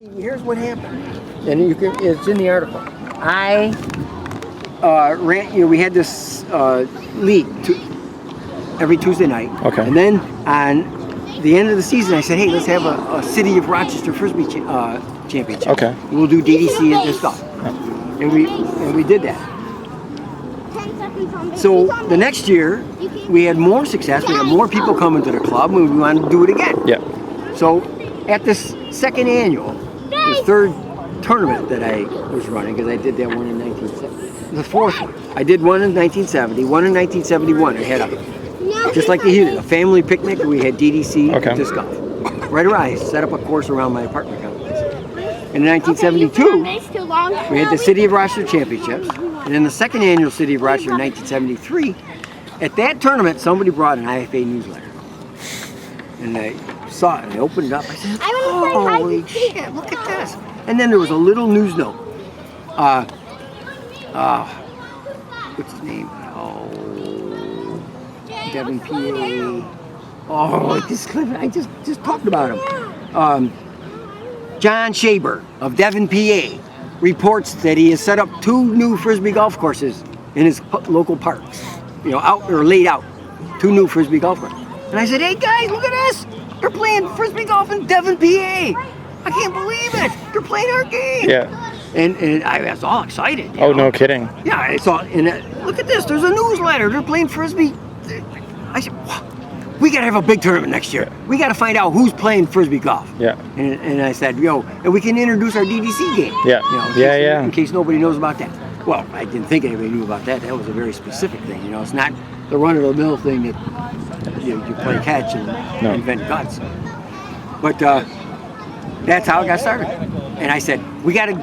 Here's what happened, and it's in the article. I ran. We had this league every Tuesday night. Okay. And then on the end of the season, I said, "Hey, let's have a City of Rochester Frisbee championship. Okay. We'll do DDC and this stuff." And we did that. So the next year, we had more success. We had more people coming to the club, and we wanted to do it again. Yeah. So at this second annual, the third tournament that I was running, because I did that one in 1970, the fourth one. I did one in 1970, one in 1971. I had just like the heater, a family picnic, and we had DDC and disc golf. Right around, I set up a course around my apartment complex. In 1972, we had the City of Rochester Championships, and in the second annual City of Rochester in 1973, at that tournament, somebody brought an IFA newsletter. And I saw it, and I opened it up. I said, holy shit, look at this. And then there was a little news note. What's his name? Oh, Devin PA. Oh, I just talked about him. John Shaber of Devon, PA, reports that he has set up 2 new Frisbee golf courses in his local parks. Out or laid out. 2 new Frisbee golf courses. And I said, hey guys, look at this! They're playing Frisbee golf in Devon, PA! I can't believe it! They're playing our game! Yeah. And I was all excited. Oh, no kidding. Yeah, I saw, and look at this, there's a newsletter, they're playing Frisbee. I said, wow, we gotta have a big tournament next year. We gotta find out who's playing Frisbee golf. Yeah. And I said, and we can introduce our DDC game. Yeah. In case nobody knows about that. Well, I didn't think anybody knew about that. That was a very specific thing. It's not the run-of-the-mill thing that you play catch and invent guts. But that's how it got started. And I said, we got to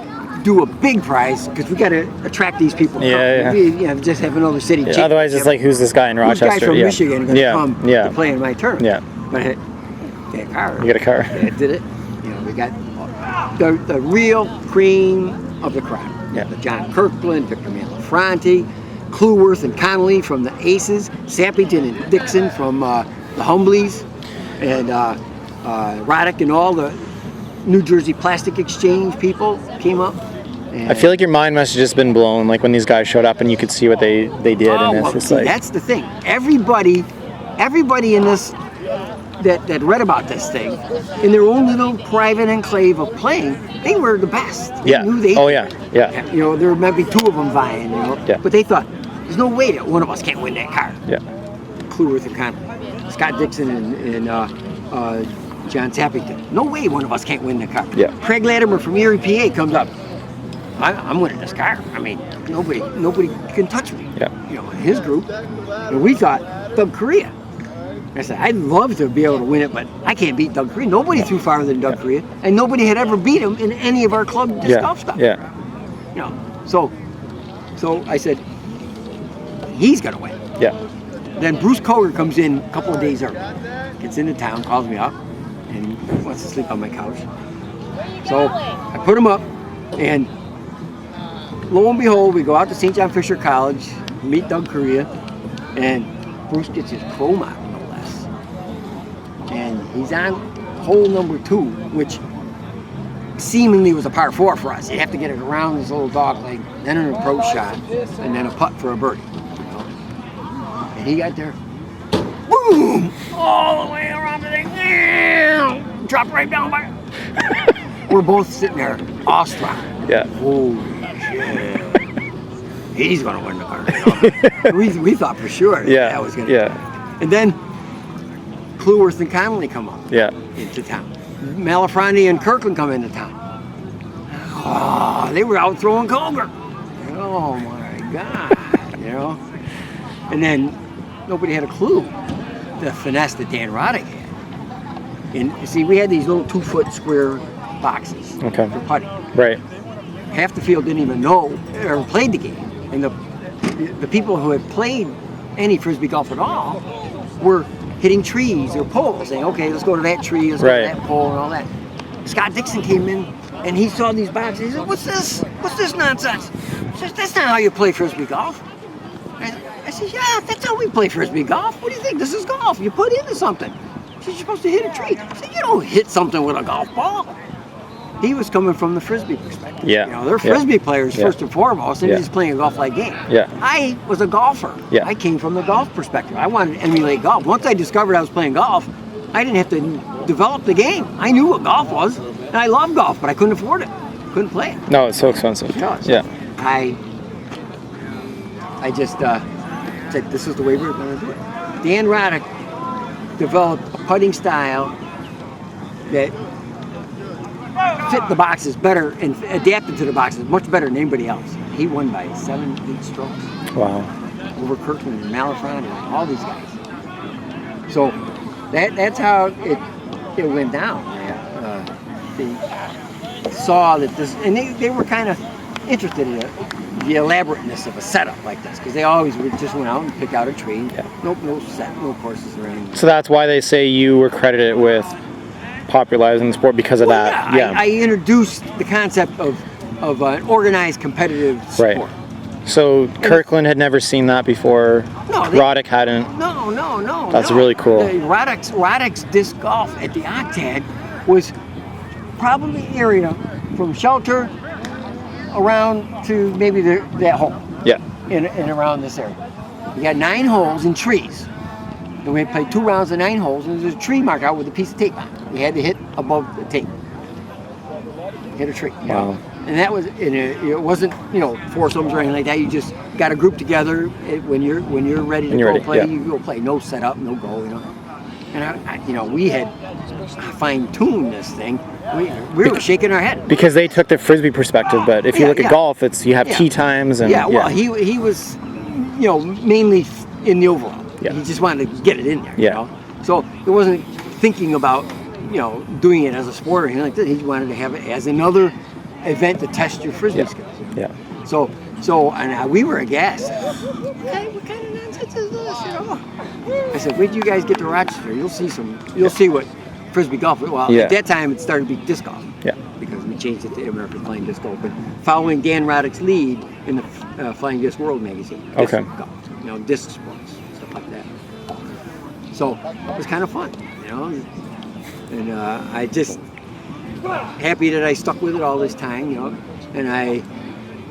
do a big prize because we got to attract these people. Yeah. Just have another city. Yeah, otherwise, it's like, who's this guy in Rochester? Who's guy from Michigan going to come to play in my tournament? Yeah. But I got a car. You got a car. Yeah, did it. We got the real cream of the crop. Yeah. The John Kirkland, Victor Malafronte, Clueworth and Connolly from the Aces, Sappington and Dixon from the Humbleys, and Roddick and all the New Jersey Plastic Exchange people came up. I feel like your mind must have just been blown, like when these guys showed up and you could see what they did. And it's just like, that's the thing. Everybody in this that read about this thing, in their own little private enclave of playing, they were the best. They knew they there might be 2 of them vying, but they thought, there's no way that one of us can't win that car. Yeah. Clueworth and Connolly, Scott Dixon and John Sappington. No way one of us can't win the car. Yeah. Craig Latimer from Erie, PA comes up. I'm winning this car. I mean, nobody can touch me. Yeah. In his group. And we thought, Doug Correa. I said, I'd love to be able to win it, but I can't beat Doug Correa. Nobody threw farther than Doug Correa, and nobody had ever beat him in any of our club disc golf stuff. Yeah. So I said, he's gonna win. Yeah. Then Bruce Koger comes in a couple of days early, gets into town, calls me up, and wants to sleep on my couch. So I put him up, and lo and behold, we go out to St. John Fisher College, meet Doug Correa, and Bruce gets his pro model, no less. And he's on hole number 2, which seemingly was a par 4 for us. You have to get it around this little dog leg, then an approach shot, and then a putt for a birdie. And he got there, boom, all the way around the thing, dropped right down by. We're both sitting there, awestruck. Yeah. Holy shit. He's going to win the car. We thought for sure that was going to. Yeah. And then Clueworth and Connolly come up into town. Malafronte and Kirkland come into town. Oh, they were out throwing Koger. Oh my God, And then nobody had a clue the finesse that Dan Roddick had. And you see, we had these little 2-foot square boxes for putting. Right. Half the field didn't even know or played the game. And the people who had played any Frisbee golf at all were hitting trees or poles, saying, okay, let's go to that tree, let's go to that pole and all that. Scott Dixon came in and he saw these boxes. He said, what's this? What's this nonsense? He says, that's not how you play Frisbee golf. I said, yeah, that's how we play Frisbee golf. What do you think? This is golf. You put into something. He said, you're supposed to hit a tree. I said, you don't hit something with a golf ball. he was coming from the Frisbee perspective. Yeah. You know, they're Frisbee players Yeah. first and foremost, and Yeah. he's playing a golf-like game. Yeah. I was a golfer. Yeah. I came from the golf perspective. I wanted to emulate golf. Once I discovered I was playing golf, I didn't have to develop the game. I knew what golf was, and I loved golf, but I couldn't afford it. Couldn't play it. No, it's so expensive. No, so Yeah. I just said this is the way we were going to do it. Dan Roddick developed a putting style that fit the boxes better and adapted to the boxes much better than anybody else. He won by 7, 8 strokes Wow. over Kirkland and Malafron and all these guys. So that's how it went down. They saw that this, and they were kind of interested in the elaborateness of a setup like this, because they always would just went out and pick out a tree. Yeah. No set, no courses or anything. So that's why they say you were credited with popularizing the sport because of that. Yeah. I introduced the concept of an organized competitive sport. Right. So Kirkland had never seen that before. No, Roddick hadn't. No. That's really cool. Roddick's disc golf at the Octad was probably the area from shelter around to maybe that hole. Yeah. In around this area. You got 9 holes in trees. And we played 2 rounds of 9 holes, and there's a tree marked out with a piece of tape on it. You had to hit above the tape. Hit a tree. You know? Wow. And that was, it wasn't, foursomes or anything like that. You just got a group together. When you're ready to go play, you go play. No setup, no go. And we had fine-tuned this thing. We were shaking our head Because they took the Frisbee perspective, but if you look at golf, it's you have tee times and he was, mainly in the overall. Yeah. He just wanted to get it in there. Yeah. So it wasn't thinking about doing it as a sport or anything like that. He wanted to have it as another event to test your Frisbee skills. Yeah. So and we were aghast. What kind of nonsense is this? I said, wait till you guys get to Rochester. You'll see what Frisbee golf. Well, at that time it started to be disc golf. Yeah. Because we changed it to American Flying Disc Open, following Dan Roddick's lead in the Flying Disc World magazine. Disc golf, disc sports, stuff like that. So it was kind of fun, And I just happy that I stuck with it all this time, And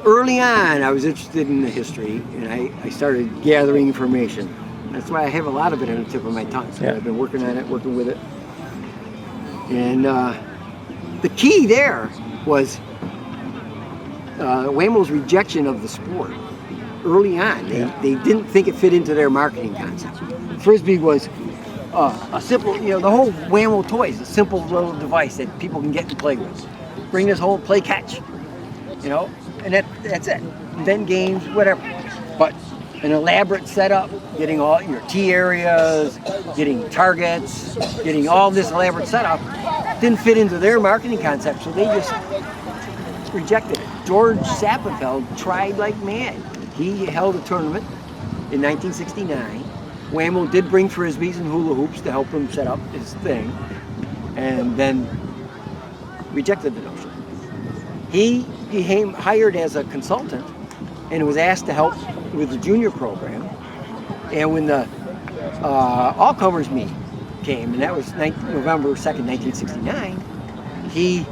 early on, I was interested in the history, and I started gathering information. That's why I have a lot of it on the tip of my tongue. So I've been working on it, working with it. And the key there was Wham-O's rejection of the sport. Early on, they didn't think it fit into their marketing concept. Frisbee was a simple, the whole Wham-O toy is a simple little device that people can get and play with. Bring this home, play catch, and that's it. Then games, whatever. But an elaborate setup, getting all your tee areas, getting targets, getting all this elaborate setup, didn't fit into their marketing concept, so they just rejected it. George Sappenfeld tried like mad. He held a tournament in 1969. Wham-O did bring Frisbees and hula hoops to help him set up his thing, and then rejected the notion. He became hired as a consultant and was asked to help with the junior program. And when the all-comers meet came, and that was November 2nd, 1969, he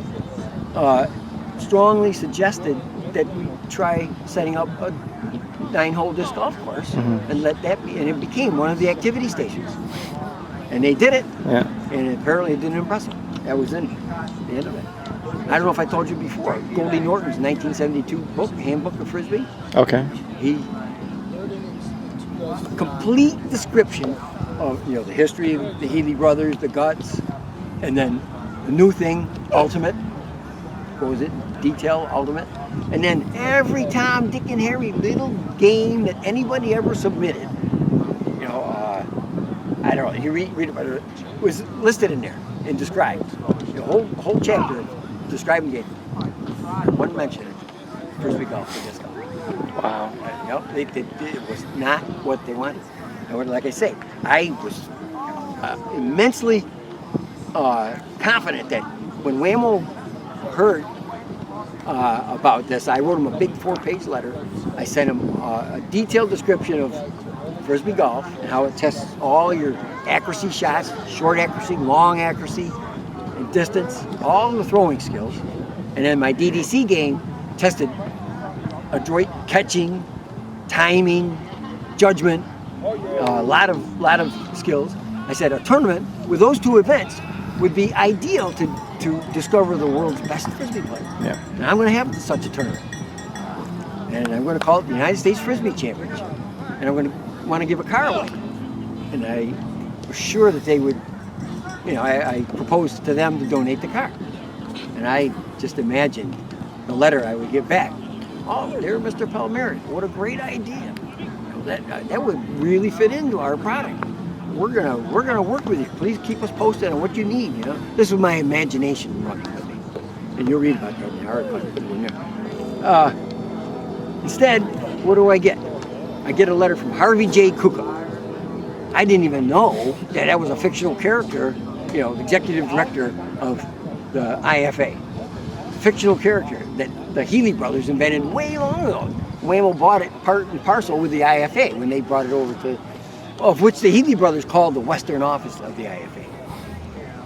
strongly suggested that we try setting up a 9-hole disc golf course and let that be, and it became one of the activity stations. And they did it, and apparently it didn't impress them. That was in the end of it. I don't know if I told you before, Goldy Norton's 1972 book, Handbook of Frisbee. Okay. Complete description of the history of the Healy brothers, the guts, and then the new thing, Ultimate. What was it? Detail, Ultimate. And then every Tom, Dick, and Harry little game that anybody ever submitted, I don't know, you read about it, was listed in there and described. The whole chapter of describing game. One mention of Frisbee golf or disc golf. Wow. It was not what they wanted. And like I say, I was immensely confident that when Wham-O heard about this, I wrote him a big 4-page letter. I sent him a detailed description of Frisbee golf and how it tests all your accuracy shots, short accuracy, long accuracy, and distance, all the throwing skills. And then my DDC game tested adroit catching, timing, judgment, a lot of skills. I said a tournament with those 2 events would be ideal to discover the world's best Frisbee player. Yeah. And I'm going to have such a tournament. And I'm going to call it the United States Frisbee Championship. And I'm going to want to give a car away. And I was sure that they would, I proposed to them to donate the car. And I just imagined the letter I would get back. Oh, dear Mr. Palmeri, what a great idea. That would really fit into our product. We're gonna work with you. Please keep us posted on what you need. This was my imagination running with me, and you'll read about that in the article. Instead, what do I get? I get a letter from Harvey J. Kuka. I didn't even know that was a fictional character, executive director of the IFA. Fictional character that the Healy brothers invented way long ago. Wham-O bought it part and parcel with the IFA when they brought it over to, of which the Healy brothers called the Western office of the IFA.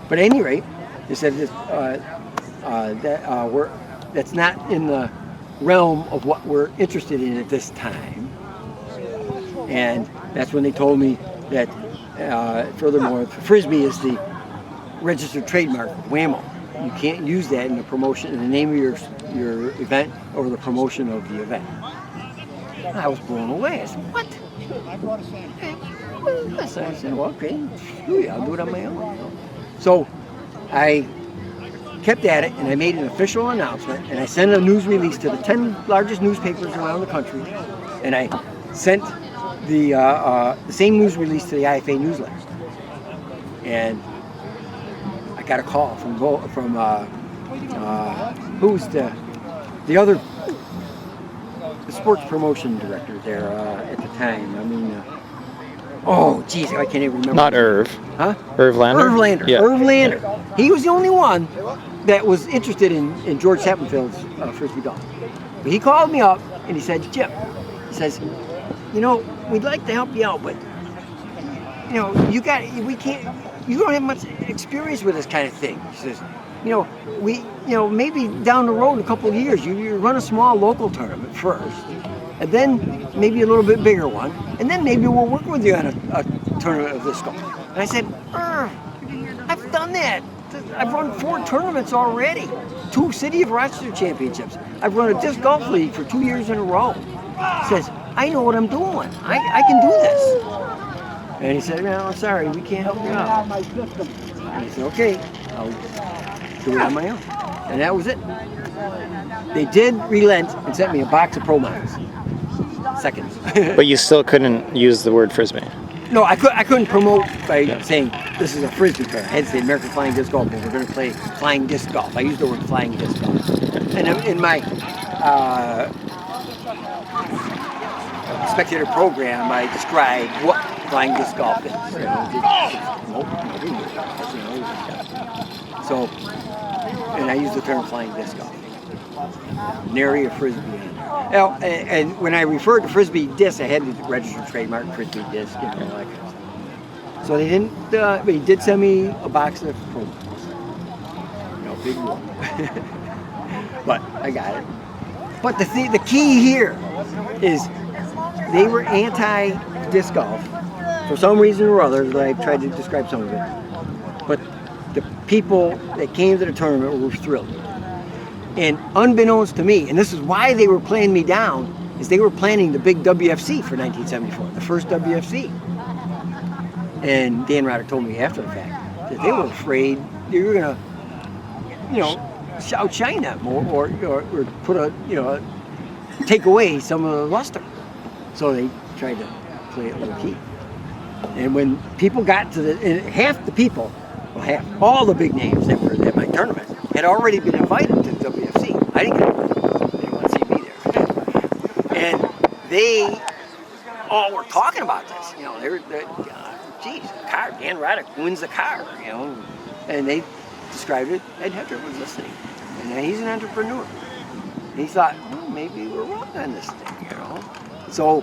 But at any rate, they said that's not in the realm of what we're interested in at this time. And that's when they told me that, furthermore, Frisbee is the registered trademark of Wham-O. You can't use that in the promotion, in the name of your event or the promotion of the event. I was blown away. I said, what? I said, well, okay, I'll do it on my own. So I kept at it, and I made an official announcement, and I sent a news release to the 10 largest newspapers around the country, and I sent the same news release to the IFA newsletter. And I got a call from who's the other sports promotion director there at the time. I mean, oh geez, I can't even remember. Not Irv. Huh? Irv Lander? Irv Lander. Yeah. Irv Lander. He was the only one that was interested in George Sappenfield's Frisbee golf. But he called me up and he said, Jim, he says, we'd like to help you out, but you don't have much experience with this kind of thing. He says, maybe down the road in a couple of years, you run a small local tournament first, and then maybe a little bit bigger one, and then maybe we'll work with you on a tournament of this scope. And I said, I've done that. I've run 4 tournaments already, 2 City of Rochester championships. I've run a disc golf league for 2 years in a row. He says, I know what I'm doing. I can do this. And he said, no, I'm sorry, we can't help you out. And he said, okay, I'll do it on my own. And that was it. They did relent and sent me a box of Pro Models. Seconds. But you still couldn't use the word Frisbee. No, I couldn't promote by saying this is a Frisbee player. I had to say American Flying Disc Golf, but we're going to play flying disc golf. I used the word flying disc golf. And in my spectator program, I described what flying disc golf is. So, and I use the term flying disc golf. Nary a Frisbee. Now, and when I referred to Frisbee disc, I had to register trademark Frisbee disc and all that kind of stuff. So they didn't, but he did send me a box of Pro Models. Big one. But I got it. But the key here is they were anti-disc golf for some reason or other, that I've tried to describe some of it. But the people that came to the tournament were thrilled. And unbeknownst to me, and this is why they were playing me down, is they were planning the big WFC for 1974, the first WFC. And Dan Roddick told me after the fact that they were afraid they were going to, outshine them or put take away some of the luster. So they tried to play it low key. And when people got to half the people, all the big names that were at my tournament had already been invited to the WFC. I didn't get invited. They didn't want to see me there. And they all were talking about this. Geez, car, Dan Roddick wins the car, And they described it. Ed Hedrick was listening. And he's an entrepreneur. And he thought, maybe we're wrong on this thing, So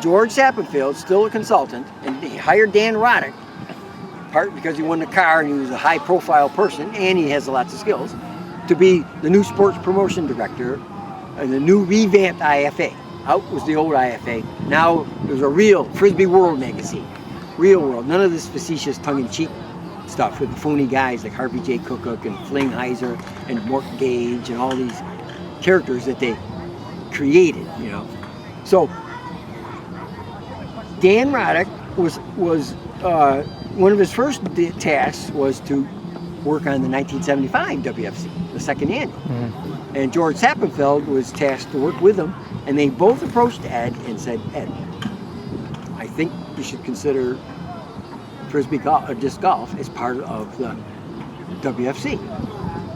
George Sappenfield, still a consultant, and he hired Dan Roddick, part because he won the car and he was a high-profile person and he has lots of skills, to be the new sports promotion director and the new revamped IFA. Out was the old IFA. Now there's a real Frisbee World magazine. Real world. None of this facetious tongue-in-cheek stuff with the phony guys like Harvey J. Cook and Fling Heiser and Mort Gage and all these characters that they created, you know. So Dan Roddick was one of his first tasks was to work on the 1975 WFC, the second annual. And George Sappenfeld was tasked to work with him, and they both approached Ed and said, Ed, I think you should consider Frisbee golf, or disc golf as part of the WFC.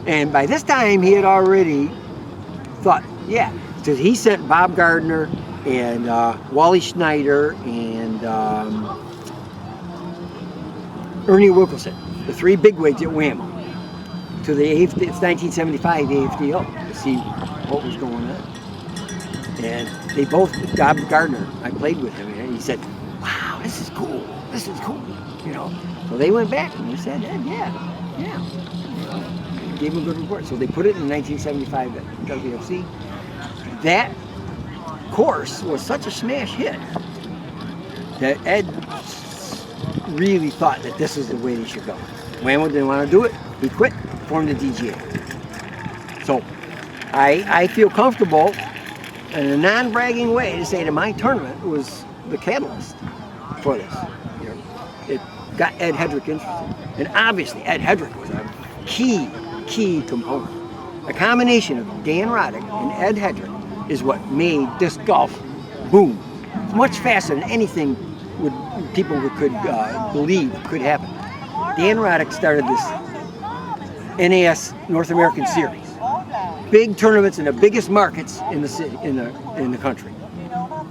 And by this time, he had already thought, yeah, because he sent Bob Gardner and Wally Schneider and Ernie Wilkinson, the three bigwigs at Wham-O, to the it's 1975 AFDO to see what was going on. And they both, Bob Gardner, I played with him, and he said, wow, this is cool, you know. So they went back and they said, yeah. Gave him a good report. So they put it in 1975 at WFC. That course was such a smash hit that Ed really thought that this is the way they should go. Wham-O didn't want to do it. He quit, formed the DGA. So I feel comfortable in a non-bragging way to say that my tournament was the catalyst for this. You know, it got Ed Hedrick interested. And obviously Ed Hedrick was a key component. A combination of Dan Roddick and Ed Hedrick is what made disc golf boom. It's much faster than anything people could believe could happen. Dan Roddick started this NAS North American Series. Big tournaments in the biggest markets in the city, in the country.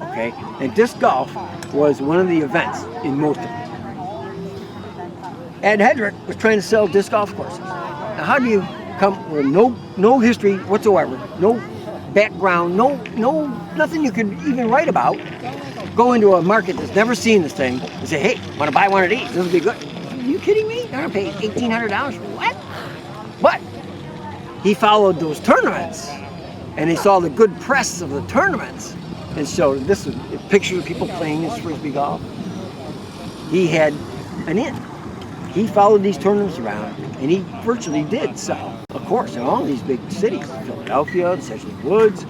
Okay, and disc golf was one of the events in most of them. Ed Hedrick was trying to sell disc golf courses. Now, how do you come with no history whatsoever, no background, nothing you could even write about? Go into a market that's never seen this thing and say, hey, want to buy one of these? This would be good. Are you kidding me? They're going to pay $1,800 for what? But he followed those tournaments, and he saw the good press of the tournaments, and so this is pictures of people playing this Frisbee golf. He had an in. He followed these tournaments around, and he virtually did sell a course in all these big cities: Philadelphia, Sedgwick Woods.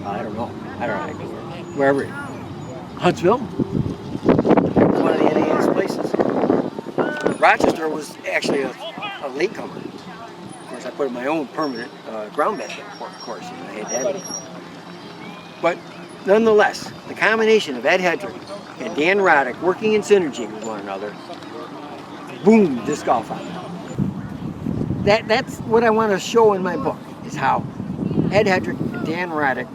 I don't know, wherever. Huntsville, one of the NAS places. Rochester was actually a latecomer. Of course, I put in my own permanent ground basket course, and I had to have it. But nonetheless, the combination of Ed Hedrick and Dan Roddick working in synergy with one another, boom, disc golf out. That's what I want to show in my book, is how Ed Hedrick and Dan Roddick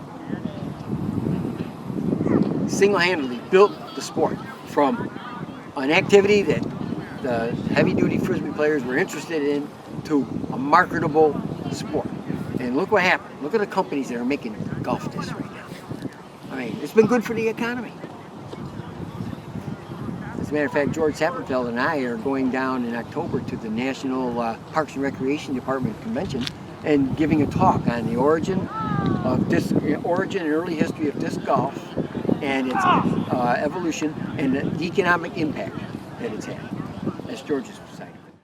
single-handedly built the sport from an activity that the heavy-duty Frisbee players were interested in to a marketable sport. And look what happened. Look at the companies that are making golf discs right now. I mean, it's been good for the economy. As a matter of fact, George Sappenfeld and I are going down in October to the National Parks and Recreation Department Convention and giving a talk on the origin and early history of disc golf and its evolution and the economic impact that it's had. That's George's